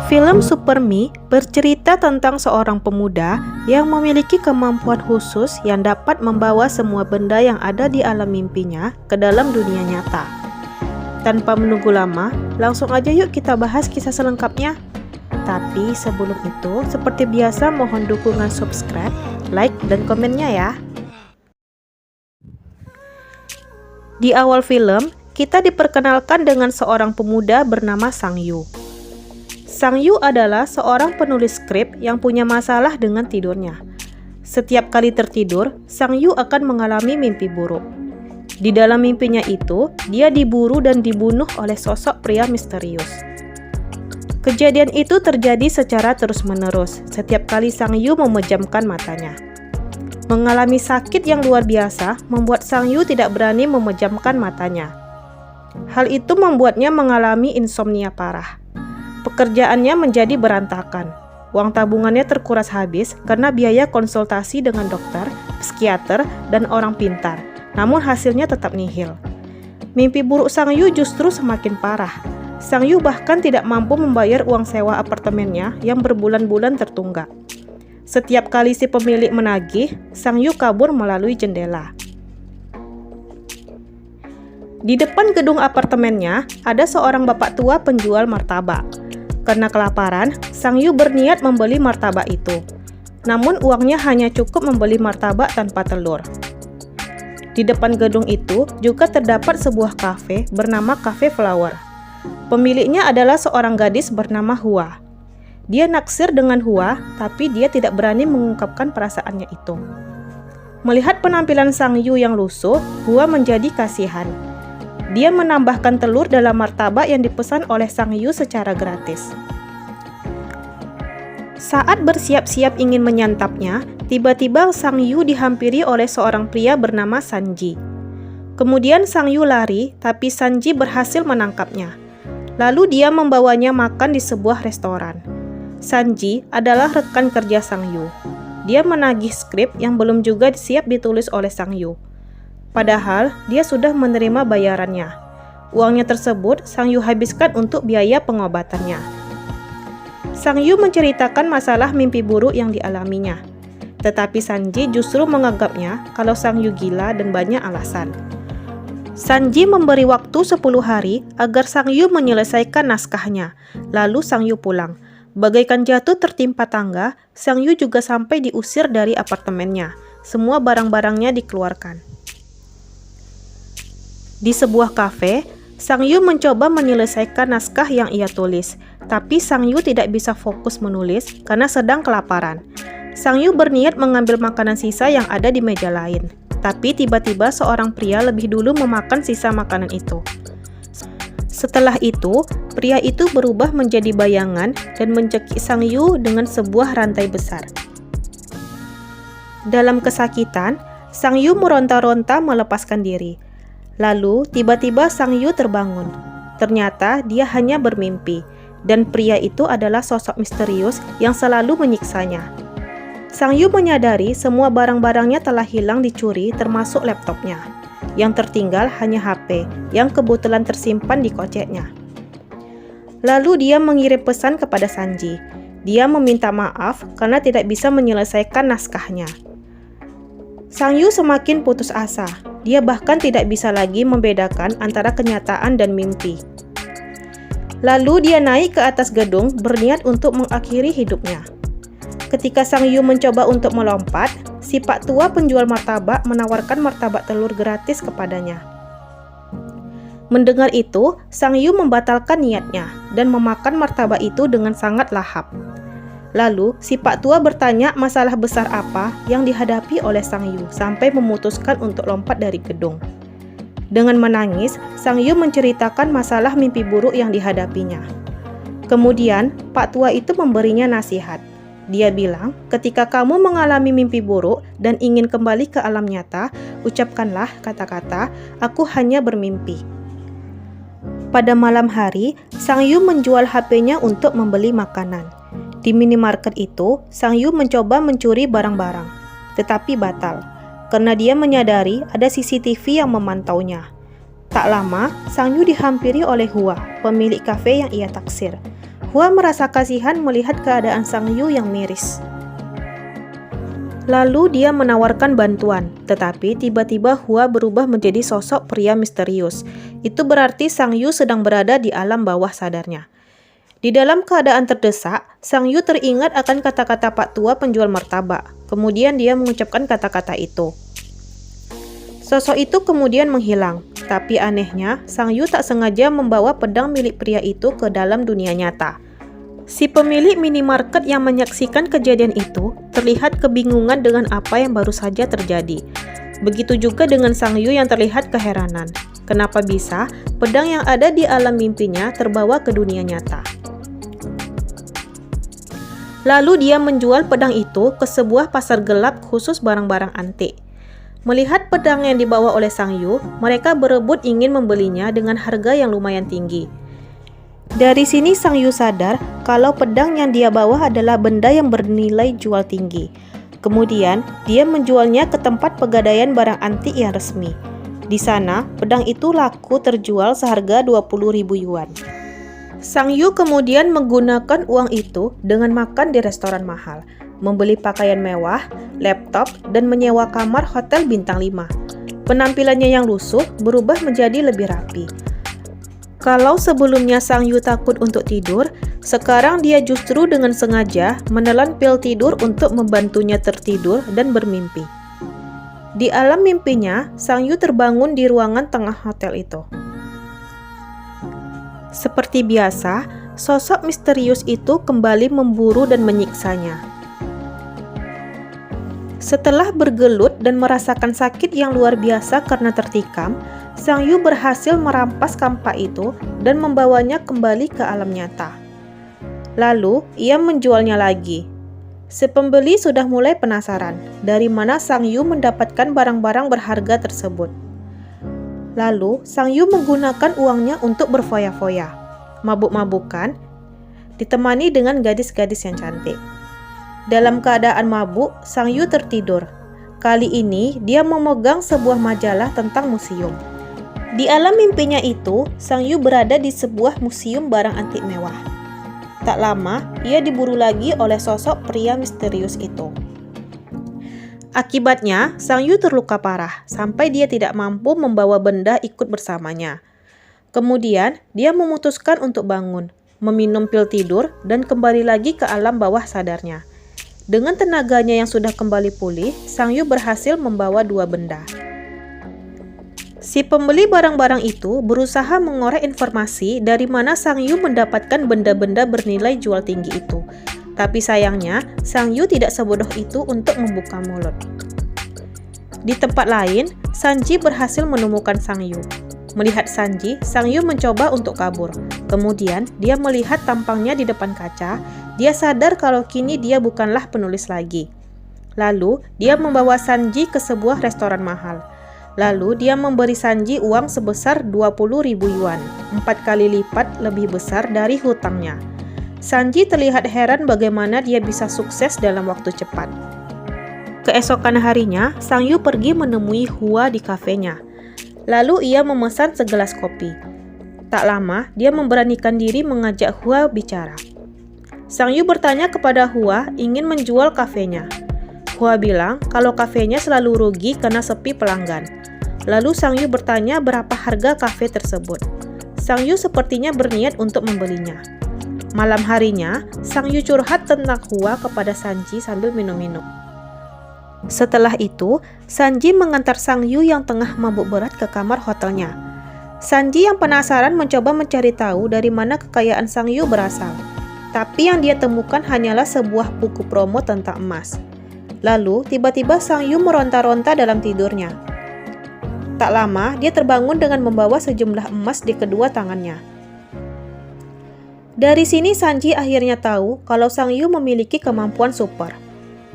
Film Super Me bercerita tentang seorang pemuda yang memiliki kemampuan khusus yang dapat membawa semua benda yang ada di alam mimpinya ke dalam dunia nyata. Tanpa menunggu lama, langsung aja yuk kita bahas kisah selengkapnya. Tapi sebelum itu, seperti biasa mohon dukungan subscribe, like, dan komennya ya. Di awal film, kita diperkenalkan dengan seorang pemuda bernama Sang Yu. Sang Yu adalah seorang penulis skrip yang punya masalah dengan tidurnya. Setiap kali tertidur, Sang Yu akan mengalami mimpi buruk. Di dalam mimpinya itu, dia diburu dan dibunuh oleh sosok pria misterius. Kejadian itu terjadi secara terus-menerus setiap kali Sang Yu memejamkan matanya. Mengalami sakit yang luar biasa membuat Sang Yu tidak berani memejamkan matanya. Hal itu membuatnya mengalami insomnia parah. Pekerjaannya menjadi berantakan. Uang tabungannya terkuras habis karena biaya konsultasi dengan dokter, psikiater, dan orang pintar. Namun hasilnya tetap nihil. Mimpi buruk Sang Yu justru semakin parah. Sang Yu bahkan tidak mampu membayar uang sewa apartemennya yang berbulan-bulan tertunggak. Setiap kali si pemilik menagih, Sang Yu kabur melalui jendela. Di depan gedung apartemennya, ada seorang bapak tua penjual martabak. Karena kelaparan, Sang Yu berniat membeli martabak itu. Namun uangnya hanya cukup membeli martabak tanpa telur. Di depan gedung itu juga terdapat sebuah kafe bernama Cafe Flower. Pemiliknya adalah seorang gadis bernama Hua. Dia naksir dengan Hua, tapi dia tidak berani mengungkapkan perasaannya itu. Melihat penampilan Sang Yu yang lusuh, Hua menjadi kasihan. Dia menambahkan telur dalam martabak yang dipesan oleh Sang Yu secara gratis. Saat bersiap-siap ingin menyantapnya, tiba-tiba Sang Yu dihampiri oleh seorang pria bernama Sanji. Kemudian Sang Yu lari, tapi Sanji berhasil menangkapnya. Lalu dia membawanya makan di sebuah restoran. Sanji adalah rekan kerja Sang Yu. Dia menagih skrip yang belum juga siap ditulis oleh Sang Yu. Padahal dia sudah menerima bayarannya. Uangnya tersebut Sang Yu habiskan untuk biaya pengobatannya. Sang Yu menceritakan masalah mimpi buruk yang dialaminya. Tetapi Sanji justru menganggapnya kalau Sang Yu gila dan banyak alasan. Sanji memberi waktu 10 hari agar Sang Yu menyelesaikan naskahnya. Lalu Sang Yu pulang. Bagaikan jatuh tertimpa tangga, Sang Yu juga sampai diusir dari apartemennya. Semua barang-barangnya dikeluarkan. Di sebuah kafe, Sang Yu mencoba menyelesaikan naskah yang ia tulis, tapi Sang Yu tidak bisa fokus menulis karena sedang kelaparan. Sang Yu berniat mengambil makanan sisa yang ada di meja lain, tapi tiba-tiba seorang pria lebih dulu memakan sisa makanan itu. Setelah itu, pria itu berubah menjadi bayangan dan mencekik Sang Yu dengan sebuah rantai besar. Dalam kesakitan, Sang Yu meronta-ronta melepaskan diri. Lalu, tiba-tiba Sang Yu terbangun. Ternyata dia hanya bermimpi, dan pria itu adalah sosok misterius yang selalu menyiksanya. Sang Yu menyadari semua barang-barangnya telah hilang dicuri termasuk laptopnya. Yang tertinggal hanya HP yang kebetulan tersimpan di koceknya. Lalu dia mengirim pesan kepada Sanji. Dia meminta maaf karena tidak bisa menyelesaikan naskahnya. Sang Yu semakin putus asa. Dia bahkan tidak bisa lagi membedakan antara kenyataan dan mimpi. Lalu dia naik ke atas gedung berniat untuk mengakhiri hidupnya. Ketika Sang Yu mencoba untuk melompat, si pak tua penjual martabak menawarkan martabak telur gratis kepadanya. Mendengar itu, Sang Yu membatalkan niatnya dan memakan martabak itu dengan sangat lahap. Lalu, si pak tua bertanya masalah besar apa yang dihadapi oleh Sang Yu sampai memutuskan untuk lompat dari gedung. Dengan menangis, Sang Yu menceritakan masalah mimpi buruk yang dihadapinya. Kemudian, pak tua itu memberinya nasihat. Dia bilang, ketika kamu mengalami mimpi buruk dan ingin kembali ke alam nyata, ucapkanlah kata-kata, "Aku hanya bermimpi." Pada malam hari, Sang Yu menjual HP-nya untuk membeli makanan. Di minimarket itu, Sang Yu mencoba mencuri barang-barang, tetapi batal, karena dia menyadari ada CCTV yang memantaunya. Tak lama, Sang Yu dihampiri oleh Hua, pemilik kafe yang ia taksir. Hua merasa kasihan melihat keadaan Sang Yu yang miris. Lalu dia menawarkan bantuan, tetapi tiba-tiba Hua berubah menjadi sosok pria misterius. Itu berarti Sang Yu sedang berada di alam bawah sadarnya. Di dalam keadaan terdesak, Sang Yu teringat akan kata-kata Pak Tua penjual martabak. Kemudian dia mengucapkan kata-kata itu. Sosok itu kemudian menghilang, tapi anehnya Sang Yu tak sengaja membawa pedang milik pria itu ke dalam dunia nyata. Si pemilik minimarket yang menyaksikan kejadian itu terlihat kebingungan dengan apa yang baru saja terjadi. Begitu juga dengan Sang Yu yang terlihat keheranan. Kenapa bisa pedang yang ada di alam mimpinya terbawa ke dunia nyata? Lalu dia menjual pedang itu ke sebuah pasar gelap khusus barang-barang antik. Melihat pedang yang dibawa oleh Sang Yu, mereka berebut ingin membelinya dengan harga yang lumayan tinggi. Dari sini Sang Yu sadar kalau pedang yang dia bawa adalah benda yang bernilai jual tinggi. Kemudian, dia menjualnya ke tempat pegadaian barang antik yang resmi. Di sana, pedang itu laku terjual seharga 20.000 yuan. Sang Yu kemudian menggunakan uang itu dengan makan di restoran mahal, membeli pakaian mewah, laptop, dan menyewa kamar hotel bintang 5. Penampilannya yang lusuh berubah menjadi lebih rapi. Kalau sebelumnya Sang Yu takut untuk tidur, sekarang dia justru dengan sengaja menelan pil tidur untuk membantunya tertidur dan bermimpi. Di alam mimpinya, Sang Yu terbangun di ruangan tengah hotel itu. Seperti biasa, sosok misterius itu kembali memburu dan menyiksanya. Setelah bergelut dan merasakan sakit yang luar biasa karena tertikam, Sang Yu berhasil merampas kampak itu dan membawanya kembali ke alam nyata. Lalu, ia menjualnya lagi. Si pembeli sudah mulai penasaran dari mana Sang Yu mendapatkan barang-barang berharga tersebut. Lalu, Sang Yu menggunakan uangnya untuk berfoya-foya, mabuk-mabukan, ditemani dengan gadis-gadis yang cantik. Dalam keadaan mabuk, Sang Yu tertidur. Kali ini, dia memegang sebuah majalah tentang museum. Di alam mimpinya itu, Sang Yu berada di sebuah museum barang antik mewah. Tak lama, ia diburu lagi oleh sosok pria misterius itu. Akibatnya, Sang Yu terluka parah sampai dia tidak mampu membawa benda ikut bersamanya. Kemudian, dia memutuskan untuk bangun, meminum pil tidur, dan kembali lagi ke alam bawah sadarnya. Dengan tenaganya yang sudah kembali pulih, Sang Yu berhasil membawa 2 benda. Si pembeli barang-barang itu berusaha mengorek informasi dari mana Sang Yu mendapatkan benda-benda bernilai jual tinggi itu. Tapi sayangnya, Sang Yu tidak sebodoh itu untuk membuka mulut. Di tempat lain, Sanji berhasil menemukan Sang Yu. Melihat Sanji, Sang Yu mencoba untuk kabur. Kemudian, dia melihat tampangnya di depan kaca. Dia sadar kalau kini dia bukanlah penulis lagi. Lalu, dia membawa Sanji ke sebuah restoran mahal. Lalu dia memberi Sanji uang sebesar 20.000 yuan, 4 kali lipat lebih besar dari hutangnya. Sanji terlihat heran bagaimana dia bisa sukses dalam waktu cepat. Keesokan harinya, Sang Yu pergi menemui Hua di kafenya. Lalu ia memesan segelas kopi. Tak lama, dia memberanikan diri mengajak Hua bicara. Sang Yu bertanya kepada Hua ingin menjual kafenya. Hua bilang kalau kafenya selalu rugi karena sepi pelanggan. Lalu Sang Yu bertanya berapa harga kafe tersebut. Sang Yu sepertinya berniat untuk membelinya. Malam harinya, Sang Yu curhat tentang Hua kepada Sanji sambil minum-minum. Setelah itu, Sanji mengantar Sang Yu yang tengah mabuk berat ke kamar hotelnya. Sanji yang penasaran mencoba mencari tahu dari mana kekayaan Sang Yu berasal. Tapi yang dia temukan hanyalah sebuah buku promo tentang emas. Lalu, tiba-tiba Sang Yu meronta-ronta dalam tidurnya. Tak lama, dia terbangun dengan membawa sejumlah emas di kedua tangannya. Dari sini Sanji akhirnya tahu kalau Sang Yu memiliki kemampuan super.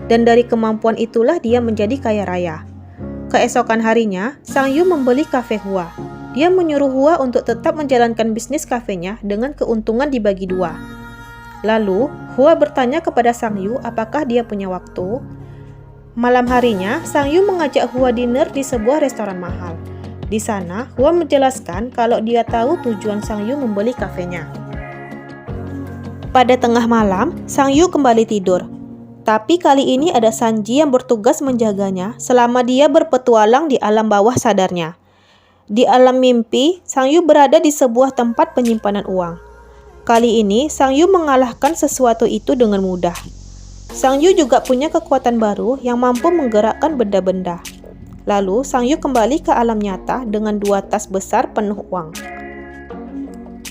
Dan dari kemampuan itulah dia menjadi kaya raya. Keesokan harinya, Sang Yu membeli kafe Hua. Dia menyuruh Hua untuk tetap menjalankan bisnis kafenya dengan keuntungan dibagi 2. Lalu, Hua bertanya kepada Sang Yu apakah dia punya waktu. Malam harinya, Sang Yu mengajak Hua dinner di sebuah restoran mahal. Di sana, Hua menjelaskan kalau dia tahu tujuan Sang Yu membeli kafenya. Pada tengah malam, Sang Yu kembali tidur. Tapi kali ini ada Sanji yang bertugas menjaganya selama dia berpetualang di alam bawah sadarnya. Di alam mimpi, Sang Yu berada di sebuah tempat penyimpanan uang. Kali ini, Sang Yu mengalahkan sesuatu itu dengan mudah. Sang Yu juga punya kekuatan baru yang mampu menggerakkan benda-benda. Lalu, Sang Yu kembali ke alam nyata dengan 2 tas besar penuh uang.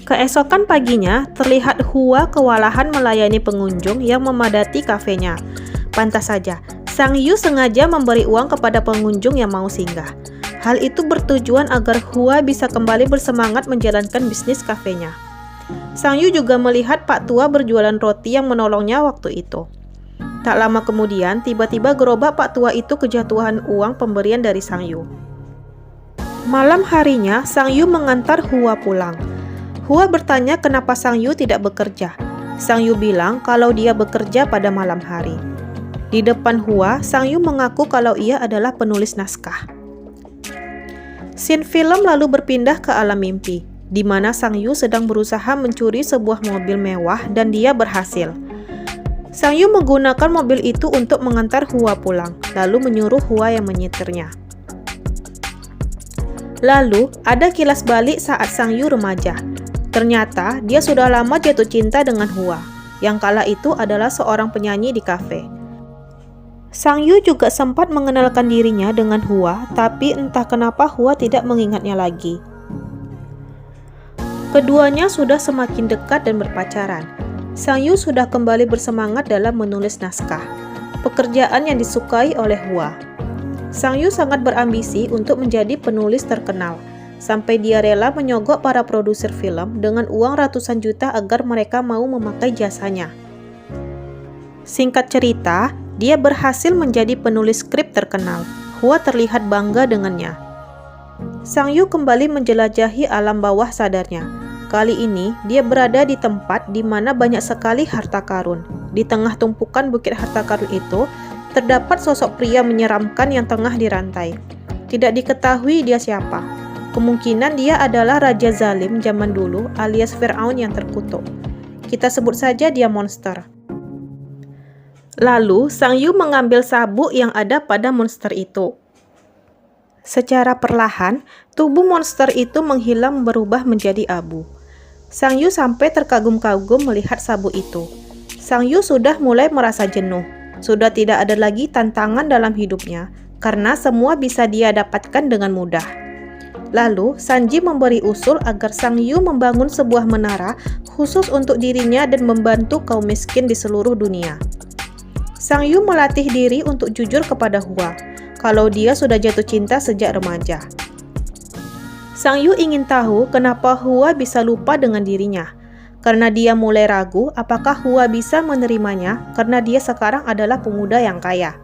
Keesokan paginya, terlihat Hua kewalahan melayani pengunjung yang memadati kafenya. Pantas saja, Sang Yu sengaja memberi uang kepada pengunjung yang mau singgah. Hal itu bertujuan agar Hua bisa kembali bersemangat menjalankan bisnis kafenya. Sang Yu juga melihat Pak Tua berjualan roti yang menolongnya waktu itu. Tak lama kemudian, tiba-tiba gerobak Pak Tua itu kejatuhan uang pemberian dari Sang Yu. Malam harinya, Sang Yu mengantar Hua pulang. Hua bertanya kenapa Sang Yu tidak bekerja. Sang Yu bilang kalau dia bekerja pada malam hari. Di depan Hua, Sang Yu mengaku kalau ia adalah penulis naskah. Scene film lalu berpindah ke alam mimpi, di mana Sang Yu sedang berusaha mencuri sebuah mobil mewah dan dia berhasil. Sang Yu menggunakan mobil itu untuk mengantar Hua pulang, lalu menyuruh Hua yang menyetirnya. Lalu, ada kilas balik saat Sang Yu remaja. Ternyata, dia sudah lama jatuh cinta dengan Hua, yang kala itu adalah seorang penyanyi di kafe. Sang Yu juga sempat mengenalkan dirinya dengan Hua, tapi entah kenapa Hua tidak mengingatnya lagi. Keduanya sudah semakin dekat dan berpacaran. Sang Yu sudah kembali bersemangat dalam menulis naskah, pekerjaan yang disukai oleh Hua. Sang Yu sangat berambisi untuk menjadi penulis terkenal, sampai dia rela menyogok para produser film dengan uang ratusan juta agar mereka mau memakai jasanya. Singkat cerita, dia berhasil menjadi penulis skrip terkenal. Hua terlihat bangga dengannya. Sang Yu kembali menjelajahi alam bawah sadarnya. Kali ini, dia berada di tempat di mana banyak sekali harta karun. Di tengah tumpukan bukit harta karun itu, terdapat sosok pria menyeramkan yang tengah dirantai. Tidak diketahui dia siapa. Kemungkinan dia adalah Raja Zalim zaman dulu alias Fir'aun yang terkutuk. Kita sebut saja dia monster. Lalu, Sang Yu mengambil sabuk yang ada pada monster itu. Secara perlahan, tubuh monster itu menghilang berubah menjadi abu. Sang Yu sampai terkagum-kagum melihat sabuk itu. Sang Yu sudah mulai merasa jenuh. Sudah tidak ada lagi tantangan dalam hidupnya, karena semua bisa dia dapatkan dengan mudah. Lalu, Sanji memberi usul agar Sang Yu membangun sebuah menara khusus untuk dirinya dan membantu kaum miskin di seluruh dunia. Sang Yu melatih diri untuk jujur kepada Hua, kalau dia sudah jatuh cinta sejak remaja. Sang Yu ingin tahu kenapa Hua bisa lupa dengan dirinya, karena dia mulai ragu apakah Hua bisa menerimanya karena dia sekarang adalah pemuda yang kaya.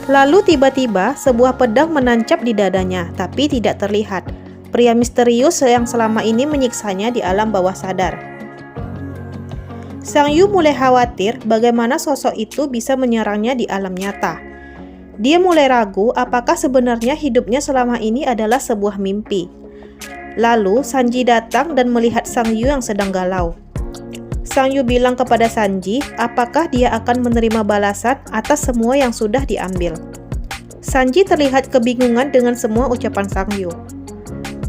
Lalu tiba-tiba sebuah pedang menancap di dadanya, tapi tidak terlihat. Pria misterius yang selama ini menyiksanya di alam bawah sadar. Sang Yu mulai khawatir bagaimana sosok itu bisa menyerangnya di alam nyata. Dia mulai ragu apakah sebenarnya hidupnya selama ini adalah sebuah mimpi. Lalu Sanji datang dan melihat Sang Yu yang sedang galau. Sang Yu bilang kepada Sanji apakah dia akan menerima balasan atas semua yang sudah diambil. Sanji terlihat kebingungan dengan semua ucapan Sang Yu.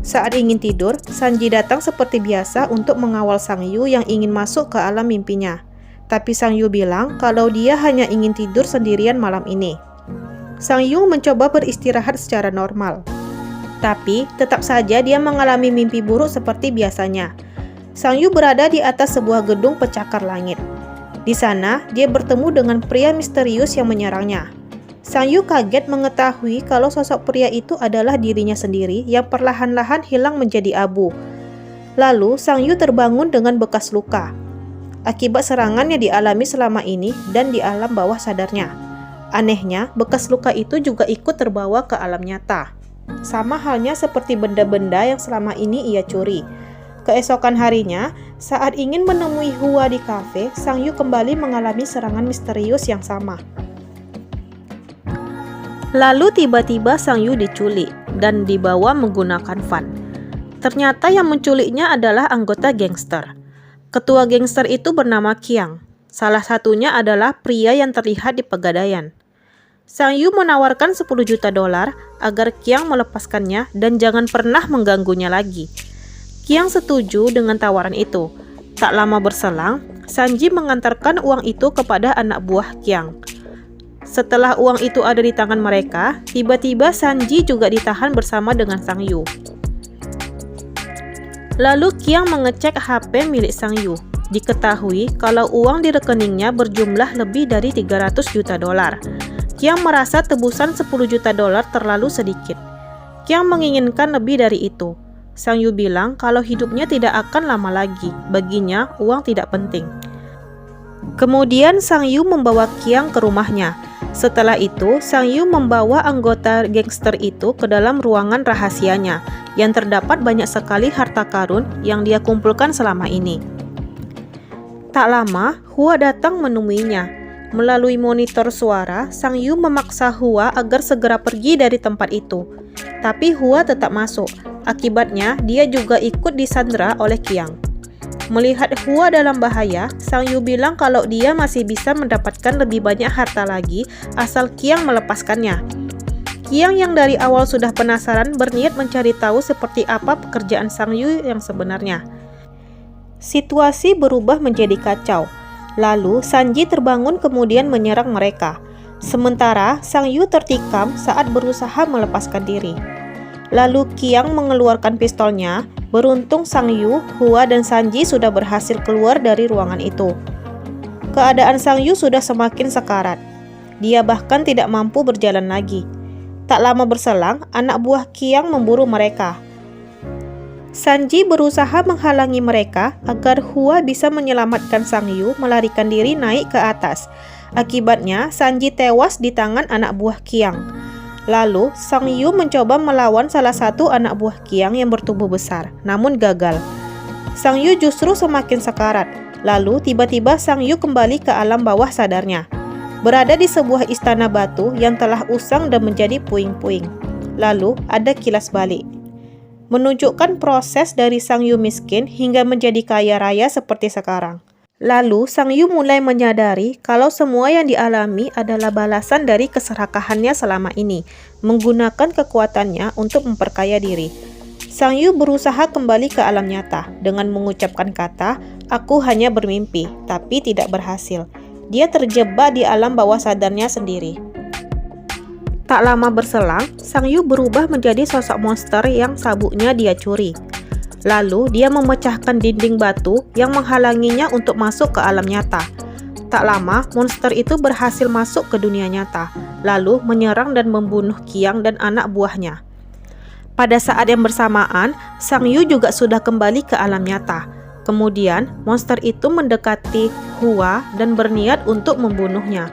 Saat ingin tidur, Sanji datang seperti biasa untuk mengawal Sang Yu yang ingin masuk ke alam mimpinya. Tapi Sang Yu bilang kalau dia hanya ingin tidur sendirian malam ini. Sang Yu mencoba beristirahat secara normal. Tapi tetap saja dia mengalami mimpi buruk seperti biasanya. Sang Yu berada di atas sebuah gedung pencakar langit. Di sana, dia bertemu dengan pria misterius yang menyerangnya. Sang Yu kaget mengetahui kalau sosok pria itu adalah dirinya sendiri yang perlahan-lahan hilang menjadi abu. Lalu, Sang Yu terbangun dengan bekas luka, akibat serangan yang dialami selama ini dan di alam bawah sadarnya. Anehnya, bekas luka itu juga ikut terbawa ke alam nyata. Sama halnya seperti benda-benda yang selama ini ia curi. Keesokan harinya, saat ingin menemui Hua di kafe, Sang Yu kembali mengalami serangan misterius yang sama. Lalu tiba-tiba Sang Yu diculik dan dibawa menggunakan van. Ternyata yang menculiknya adalah anggota gangster. Ketua gangster itu bernama Qiang. Salah satunya adalah pria yang terlihat di Pegadaian. Sang Yu menawarkan 10 juta dolar agar Qiang melepaskannya dan jangan pernah mengganggunya lagi. Qiang setuju dengan tawaran itu. Tak lama berselang, Sanji mengantarkan uang itu kepada anak buah Qiang. Setelah uang itu ada di tangan mereka, tiba-tiba Sanji juga ditahan bersama dengan Sang Yu. Lalu Qiang mengecek HP milik Sang Yu. Diketahui kalau uang di rekeningnya berjumlah lebih dari 300 juta dolar. Qiang merasa tebusan 10 juta dolar terlalu sedikit. Qiang menginginkan lebih dari itu. Sang Yu bilang kalau hidupnya tidak akan lama lagi, baginya uang tidak penting. Kemudian Sang Yu membawa Qiang ke rumahnya. Setelah itu, Sang Yu membawa anggota gangster itu ke dalam ruangan rahasianya, yang terdapat banyak sekali harta karun yang dia kumpulkan selama ini. Tak lama, Hua datang menemuinya. Melalui monitor suara, Sang Yu memaksa Hua agar segera pergi dari tempat itu. Tapi Hua tetap masuk. Akibatnya, dia juga ikut disandra oleh Qiang. Melihat Hua dalam bahaya, Sang Yu bilang kalau dia masih bisa mendapatkan lebih banyak harta lagi asal Qiang melepaskannya. Qiang yang dari awal sudah penasaran berniat mencari tahu seperti apa pekerjaan Sang Yu yang sebenarnya. Situasi berubah menjadi kacau. Lalu Sanji terbangun kemudian menyerang mereka. Sementara Sang Yu tertikam saat berusaha melepaskan diri. Lalu Qiang mengeluarkan pistolnya. Beruntung Sang Yu, Hua, dan Sanji sudah berhasil keluar dari ruangan itu. Keadaan Sang Yu sudah semakin sekarat. Dia bahkan tidak mampu berjalan lagi. Tak lama berselang, anak buah Qiang memburu mereka. Sanji berusaha menghalangi mereka agar Hua bisa menyelamatkan Sang Yu melarikan diri naik ke atas. Akibatnya, Sanji tewas di tangan anak buah Qiang. Lalu, Sang Yu mencoba melawan salah satu anak buah Qiang yang bertubuh besar, namun gagal. Sang Yu justru semakin sekarat. Lalu, tiba-tiba Sang Yu kembali ke alam bawah sadarnya. Berada di sebuah istana batu yang telah usang dan menjadi puing-puing. Lalu, ada kilas balik. Menunjukkan proses dari Sang Yu miskin hingga menjadi kaya raya seperti sekarang. Lalu, Sang Yu mulai menyadari kalau semua yang dialami adalah balasan dari keserakahannya selama ini, menggunakan kekuatannya untuk memperkaya diri. Sang Yu berusaha kembali ke alam nyata dengan mengucapkan kata, "Aku hanya bermimpi," tapi tidak berhasil. Dia terjebak di alam bawah sadarnya sendiri. Tak lama berselang, Sang Yu berubah menjadi sosok monster yang sabuknya dia curi. Lalu, dia memecahkan dinding batu yang menghalanginya untuk masuk ke alam nyata. Tak lama, monster itu berhasil masuk ke dunia nyata, lalu menyerang dan membunuh Qiang dan anak buahnya. Pada saat yang bersamaan, Sang Yu juga sudah kembali ke alam nyata. Kemudian, monster itu mendekati Hua dan berniat untuk membunuhnya.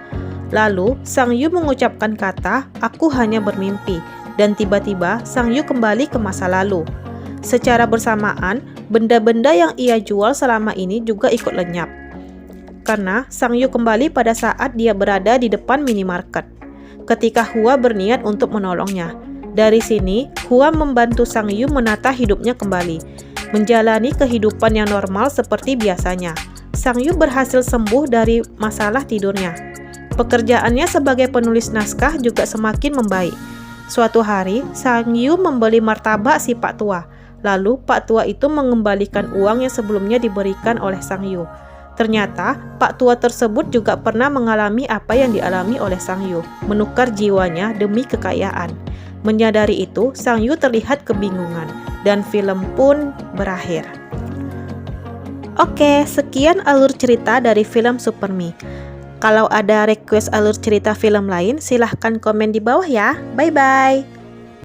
Lalu, Sang Yu mengucapkan kata, "Aku hanya bermimpi," dan tiba-tiba Sang Yu kembali ke masa lalu. Secara bersamaan, benda-benda yang ia jual selama ini juga ikut lenyap. Karena Sang Yu kembali pada saat dia berada di depan minimarket, ketika Hua berniat untuk menolongnya. Dari sini, Hua membantu Sang Yu menata hidupnya kembali, menjalani kehidupan yang normal seperti biasanya. Sang Yu berhasil sembuh dari masalah tidurnya. Pekerjaannya sebagai penulis naskah juga semakin membaik. Suatu hari, Sang Yu membeli martabak si Pak Tua. Lalu Pak Tua itu mengembalikan uang yang sebelumnya diberikan oleh Sang Yu. Ternyata Pak Tua tersebut juga pernah mengalami apa yang dialami oleh Sang Yu, menukar jiwanya demi kekayaan. Menyadari itu, Sang Yu terlihat kebingungan dan film pun berakhir. Oke, sekian alur cerita dari film Super Me. Kalau ada request alur cerita film lain, silahkan komen di bawah ya. Bye-bye.